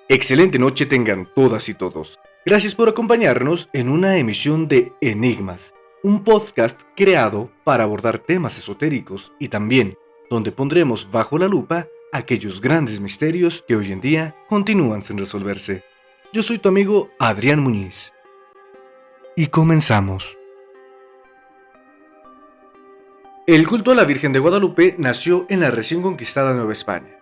Excelente noche tengan todas y todos. Gracias por acompañarnos en una emisión de Enigmas, un podcast creado para abordar temas esotéricos y también donde pondremos bajo la lupa aquellos grandes misterios que hoy en día continúan sin resolverse. Yo soy tu amigo Adrián Muñiz. Y comenzamos. El culto a la Virgen de Guadalupe nació en la recién conquistada Nueva España.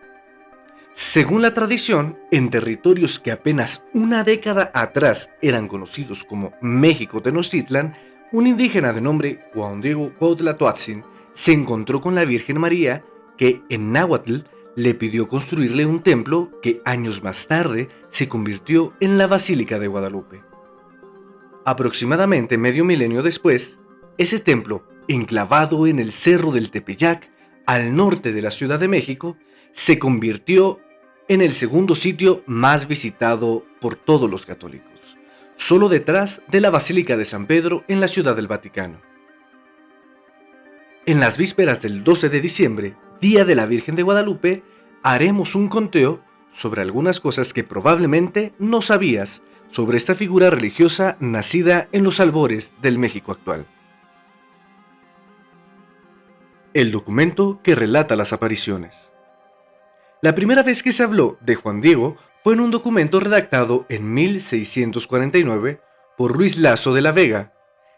Según la tradición, en territorios que apenas una década atrás eran conocidos como México Tenochtitlan, un indígena de nombre Juan Diego Cuauhtlatoatzin se encontró con la Virgen María, que en náhuatl le pidió construirle un templo que años más tarde se convirtió en la Basílica de Guadalupe. Aproximadamente medio milenio después, ese templo, enclavado en el Cerro del Tepeyac, al norte de la Ciudad de México, se convirtió en el segundo sitio más visitado por todos los católicos, solo detrás de la Basílica de San Pedro en la Ciudad del Vaticano. En las vísperas del 12 de diciembre, Día de la Virgen de Guadalupe, haremos un conteo sobre algunas cosas que probablemente no sabías sobre esta figura religiosa nacida en los albores del México actual. El documento que relata las apariciones. La primera vez que se habló de Juan Diego fue en un documento redactado en 1649 por Luis Lasso de la Vega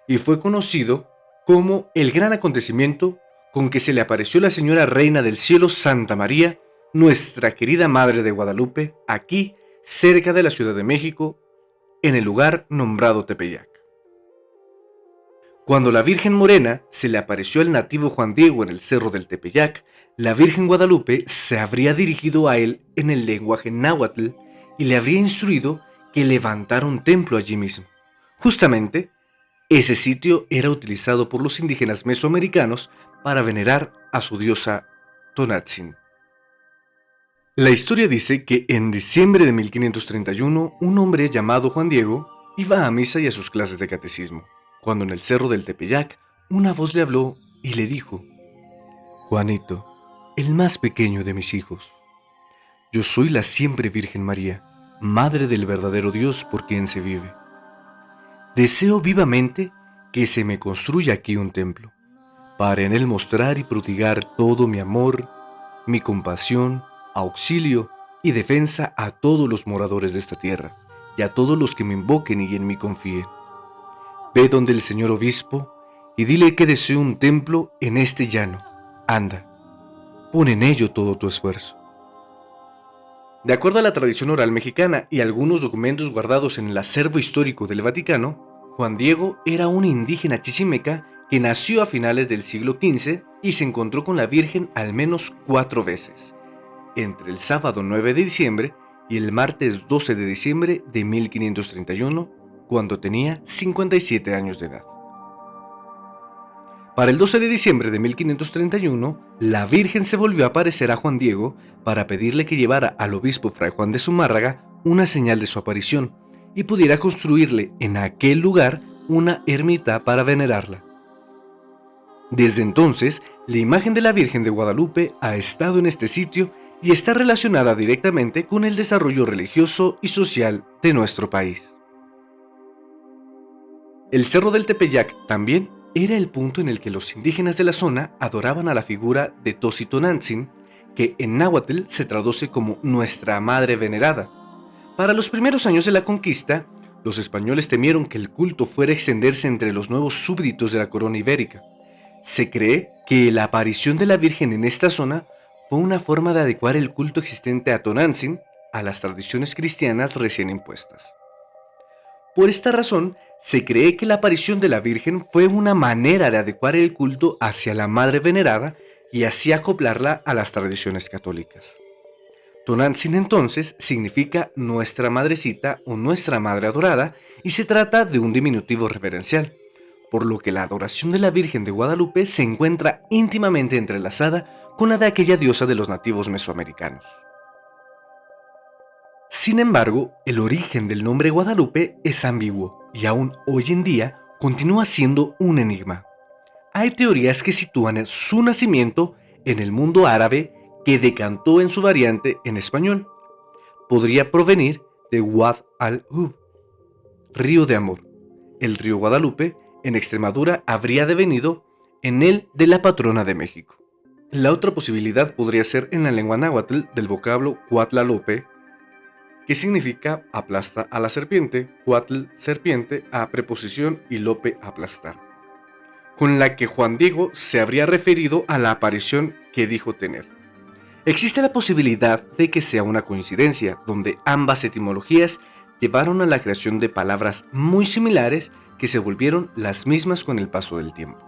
y fue conocido como el gran acontecimiento con que se le apareció la Señora Reina del Cielo Santa María, nuestra querida Madre de Guadalupe, aquí cerca de la Ciudad de México, en el lugar nombrado Tepeyac. Cuando la Virgen Morena se le apareció al nativo Juan Diego en el cerro del Tepeyac, la Virgen Guadalupe se habría dirigido a él en el lenguaje náhuatl y le habría instruido que levantara un templo allí mismo. Justamente, ese sitio era utilizado por los indígenas mesoamericanos para venerar a su diosa Tonantzin. La historia dice que en diciembre de 1531, un hombre llamado Juan Diego iba a misa y a sus clases de catecismo, cuando en el cerro del Tepeyac una voz le habló y le dijo: «Juanito, el más pequeño de mis hijos, yo soy la siempre Virgen María, Madre del verdadero Dios por quien se vive. Deseo vivamente que se me construya aquí un templo, para en él mostrar y prodigar todo mi amor, mi compasión, auxilio y defensa a todos los moradores de esta tierra y a todos los que me invoquen y en mí confíen. Ve donde el señor obispo y dile que deseo un templo en este llano. Anda, pon en ello todo tu esfuerzo». De acuerdo a la tradición oral mexicana y algunos documentos guardados en el acervo histórico del Vaticano, Juan Diego era un indígena chichimeca que nació a finales del siglo XV y se encontró con la Virgen al menos 4 veces, entre el sábado 9 de diciembre y el martes 12 de diciembre de 1531, cuando tenía 57 años de edad. Para el 12 de diciembre de 1531, la Virgen se volvió a aparecer a Juan Diego para pedirle que llevara al obispo Fray Juan de Zumárraga una señal de su aparición y pudiera construirle en aquel lugar una ermita para venerarla. Desde entonces, la imagen de la Virgen de Guadalupe ha estado en este sitio y está relacionada directamente con el desarrollo religioso y social de nuestro país. El Cerro del Tepeyac también era el punto en el que los indígenas de la zona adoraban a la figura de Tosi-Tonantzin, que en náhuatl se traduce como Nuestra Madre Venerada. Para los primeros años de la conquista, los españoles temieron que el culto fuera a extenderse entre los nuevos súbditos de la corona ibérica. Se cree que la aparición de la Virgen en esta zona fue una forma de adecuar el culto existente a Tonantzin a las tradiciones cristianas recién impuestas. Por esta razón, se cree que la aparición de la Virgen fue una manera de adecuar el culto hacia la Madre Venerada y así acoplarla a las tradiciones católicas. Tonantzin entonces significa Nuestra Madrecita o Nuestra Madre Adorada y se trata de un diminutivo reverencial, por lo que la adoración de la Virgen de Guadalupe se encuentra íntimamente entrelazada con la de aquella diosa de los nativos mesoamericanos. Sin embargo, el origen del nombre Guadalupe es ambiguo y aún hoy en día continúa siendo un enigma. Hay teorías que sitúan su nacimiento en el mundo árabe que decantó en su variante en español. Podría provenir de Wad al-Hub, río de amor. El río Guadalupe, en Extremadura, habría devenido en el de la patrona de México. La otra posibilidad podría ser en la lengua náhuatl del vocablo Cuatlalope, que significa aplasta a la serpiente, cuatl serpiente a preposición y lope aplastar, con la que Juan Diego se habría referido a la aparición que dijo tener. Existe la posibilidad de que sea una coincidencia, donde ambas etimologías llevaron a la creación de palabras muy similares que se volvieron las mismas con el paso del tiempo.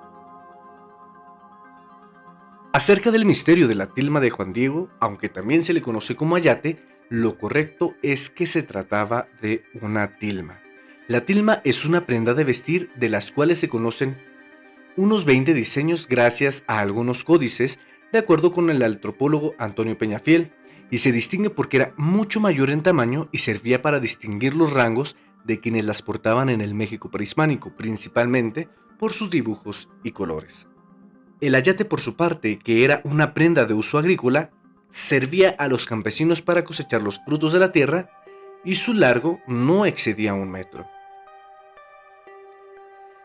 Acerca del misterio de la tilma de Juan Diego, aunque también se le conoce como ayate, lo correcto es que se trataba de una tilma. La tilma es una prenda de vestir de las cuales se conocen unos 20 diseños gracias a algunos códices, de acuerdo con el antropólogo Antonio Peñafiel, y se distingue porque era mucho mayor en tamaño y servía para distinguir los rangos de quienes las portaban en el México prehispánico, principalmente por sus dibujos y colores. El ayate, por su parte, que era una prenda de uso agrícola, servía a los campesinos para cosechar los frutos de la tierra y su largo no excedía 1 metro.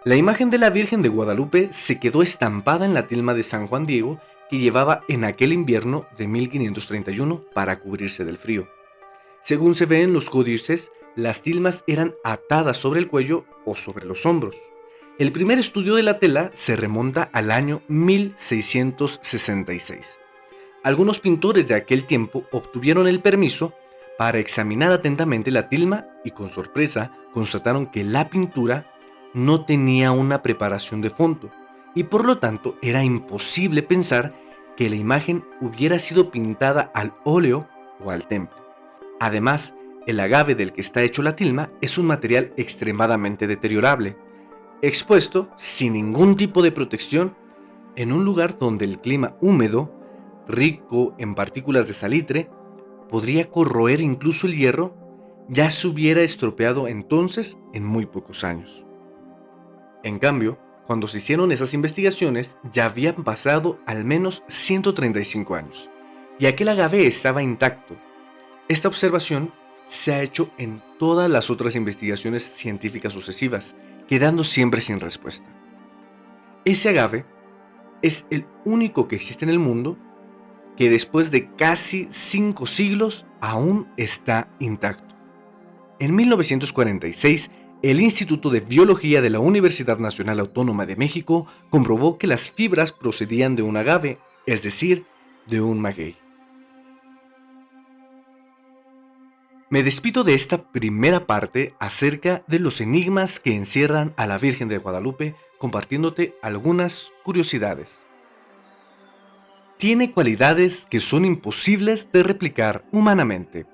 La imagen de la Virgen de Guadalupe se quedó estampada en la tilma de San Juan Diego que llevaba en aquel invierno de 1531 para cubrirse del frío. Según se ve en los códices, las tilmas eran atadas sobre el cuello o sobre los hombros. El primer estudio de la tela se remonta al año 1666. Algunos pintores de aquel tiempo obtuvieron el permiso para examinar atentamente la tilma y con sorpresa constataron que la pintura no tenía una preparación de fondo y por lo tanto era imposible pensar que la imagen hubiera sido pintada al óleo o al temple. Además, el agave del que está hecho la tilma es un material extremadamente deteriorable, expuesto sin ningún tipo de protección en un lugar donde el clima húmedo, rico en partículas de salitre, podría corroer incluso el hierro, ya se hubiera estropeado entonces en muy pocos años. En cambio, cuando se hicieron esas investigaciones ya habían pasado al menos 135 años y aquel agave estaba intacto. Esta observación se ha hecho en todas las otras investigaciones científicas sucesivas, quedando siempre sin respuesta. Ese agave es el único que existe en el mundo que después de casi 5 siglos aún está intacto. En 1946, el Instituto de Biología de la Universidad Nacional Autónoma de México comprobó que las fibras procedían de un agave, es decir, de un maguey. Me despido de esta primera parte acerca de los enigmas que encierran a la Virgen de Guadalupe, compartiéndote algunas curiosidades. Tiene cualidades que son imposibles de replicar humanamente.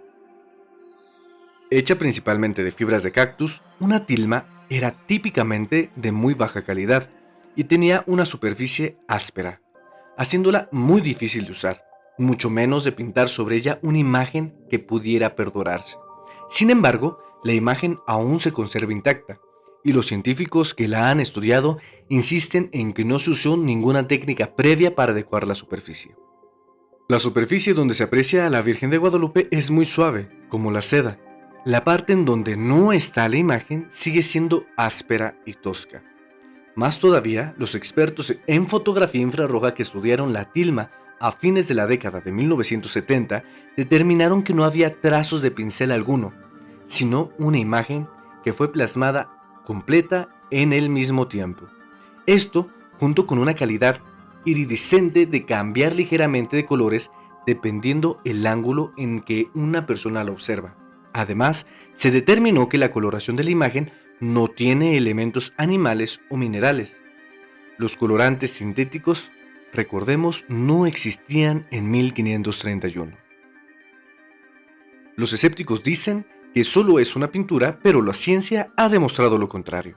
Hecha principalmente de fibras de cactus, una tilma era típicamente de muy baja calidad y tenía una superficie áspera, haciéndola muy difícil de usar, mucho menos de pintar sobre ella una imagen que pudiera perdurarse. Sin embargo, la imagen aún se conserva intacta, y los científicos que la han estudiado insisten en que no se usó ninguna técnica previa para adecuar la superficie. La superficie donde se aprecia a la Virgen de Guadalupe es muy suave, como la seda. La parte en donde no está la imagen sigue siendo áspera y tosca. Más todavía, los expertos en fotografía infrarroja que estudiaron la tilma a fines de la década de 1970 determinaron que no había trazos de pincel alguno, sino una imagen que fue plasmada completa en el mismo tiempo. Esto, junto con una calidad iridiscente de cambiar ligeramente de colores dependiendo el ángulo en que una persona la observa. Además, se determinó que la coloración de la imagen no tiene elementos animales o minerales. Los colorantes sintéticos, recordemos, no existían en 1531. Los escépticos dicen que solo es una pintura, pero la ciencia ha demostrado lo contrario.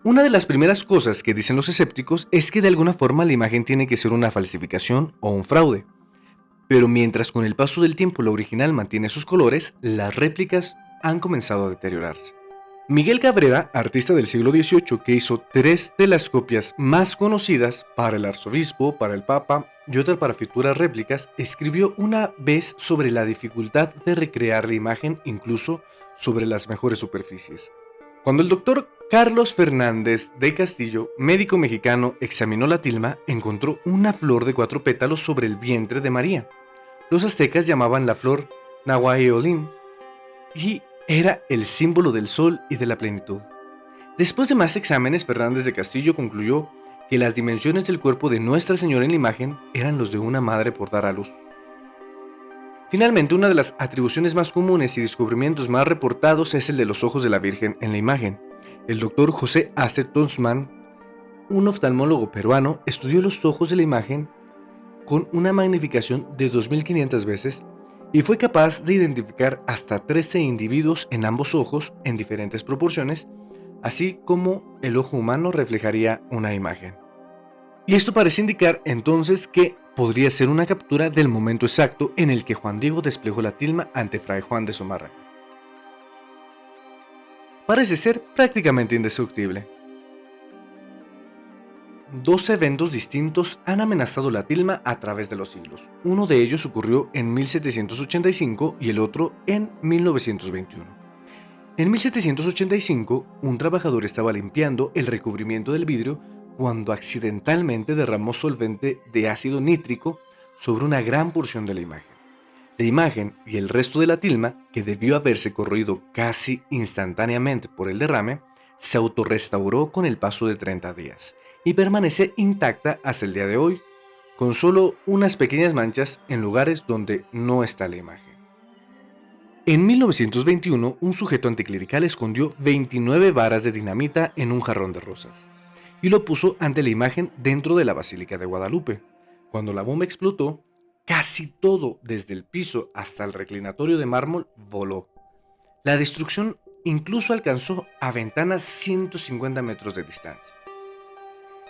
Una de las primeras cosas que dicen los escépticos es que de alguna forma la imagen tiene que ser una falsificación o un fraude. Pero mientras con el paso del tiempo la original mantiene sus colores, las réplicas han comenzado a deteriorarse. Miguel Cabrera, artista del siglo XVIII que hizo 3 de las copias más conocidas para el arzobispo, para el papa y otra para futuras réplicas, escribió una vez sobre la dificultad de recrear la imagen incluso sobre las mejores superficies. Cuando el doctor Carlos Fernández de Castillo, médico mexicano, examinó la tilma, encontró una flor de 4 pétalos sobre el vientre de María. Los aztecas llamaban la flor Nahuaeolín y era el símbolo del sol y de la plenitud. Después de más exámenes, Fernández de Castillo concluyó que las dimensiones del cuerpo de Nuestra Señora en la imagen eran los de una madre por dar a luz. Finalmente, una de las atribuciones más comunes y descubrimientos más reportados es el de los ojos de la Virgen en la imagen. El doctor José Ace Tonsman, un oftalmólogo peruano, estudió los ojos de la imagen con una magnificación de 2500 veces y fue capaz de identificar hasta 13 individuos en ambos ojos en diferentes proporciones, así como el ojo humano reflejaría una imagen. Y esto parece indicar entonces que podría ser una captura del momento exacto en el que Juan Diego desplegó la tilma ante Fray Juan de Zumárraga. Parece ser prácticamente indestructible. 2 eventos distintos han amenazado la tilma a través de los siglos. Uno de ellos ocurrió en 1785 y el otro en 1921. En 1785, un trabajador estaba limpiando el recubrimiento del vidrio cuando accidentalmente derramó solvente de ácido nítrico sobre una gran porción de la imagen. La imagen y el resto de la tilma, que debió haberse corroído casi instantáneamente por el derrame, se autorrestauró con el paso de 30 días y permanece intacta hasta el día de hoy, con solo unas pequeñas manchas en lugares donde no está la imagen. En 1921, un sujeto anticlerical escondió 29 varas de dinamita en un jarrón de rosas y lo puso ante la imagen dentro de la Basílica de Guadalupe. Cuando la bomba explotó, casi todo, desde el piso hasta el reclinatorio de mármol, voló. La destrucción incluso alcanzó a ventanas 150 metros de distancia.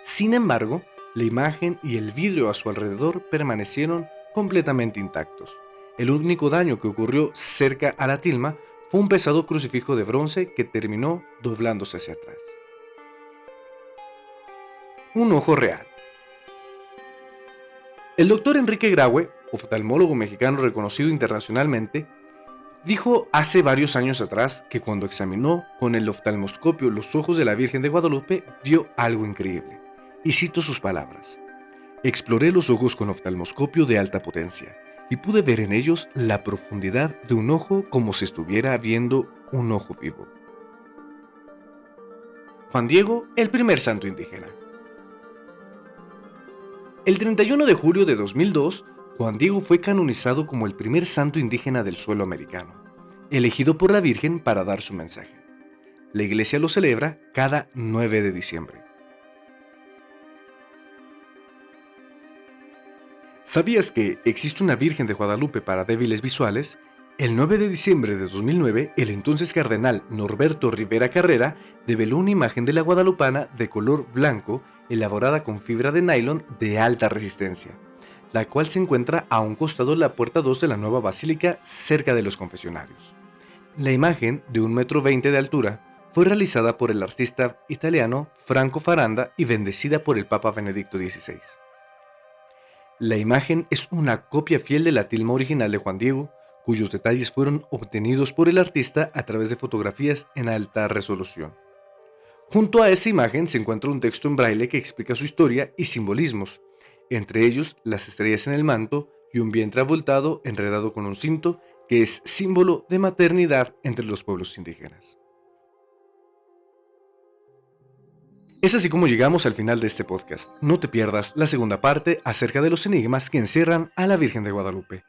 Sin embargo, la imagen y el vidrio a su alrededor permanecieron completamente intactos. El único daño que ocurrió cerca a la tilma fue un pesado crucifijo de bronce que terminó doblándose hacia atrás. Un ojo real. El doctor Enrique Graue, oftalmólogo mexicano reconocido internacionalmente, dijo hace varios años atrás que cuando examinó con el oftalmoscopio los ojos de la Virgen de Guadalupe vio algo increíble. Y cito sus palabras: exploré los ojos con oftalmoscopio de alta potencia y pude ver en ellos la profundidad de un ojo como si estuviera viendo un ojo vivo. Juan Diego, el primer santo indígena. El 31 de julio de 2002, Juan Diego fue canonizado como el primer santo indígena del suelo americano, elegido por la Virgen para dar su mensaje. La iglesia lo celebra cada 9 de diciembre. ¿Sabías que existe una Virgen de Guadalupe para débiles visuales? El 9 de diciembre de 2009, el entonces cardenal Norberto Rivera Carrera develó una imagen de la guadalupana de color blanco elaborada con fibra de nylon de alta resistencia, la cual se encuentra a un costado de la puerta 2 de la nueva basílica cerca de los confesionarios. La imagen, de 1,20 m de altura, fue realizada por el artista italiano Franco Faranda y bendecida por el Papa Benedicto XVI. La imagen es una copia fiel de la tilma original de Juan Diego, cuyos detalles fueron obtenidos por el artista a través de fotografías en alta resolución. Junto a esa imagen se encuentra un texto en braille que explica su historia y simbolismos, entre ellos las estrellas en el manto y un vientre abultado enredado con un cinto que es símbolo de maternidad entre los pueblos indígenas. Es así como llegamos al final de este podcast. No te pierdas la segunda parte acerca de los enigmas que encierran a la Virgen de Guadalupe.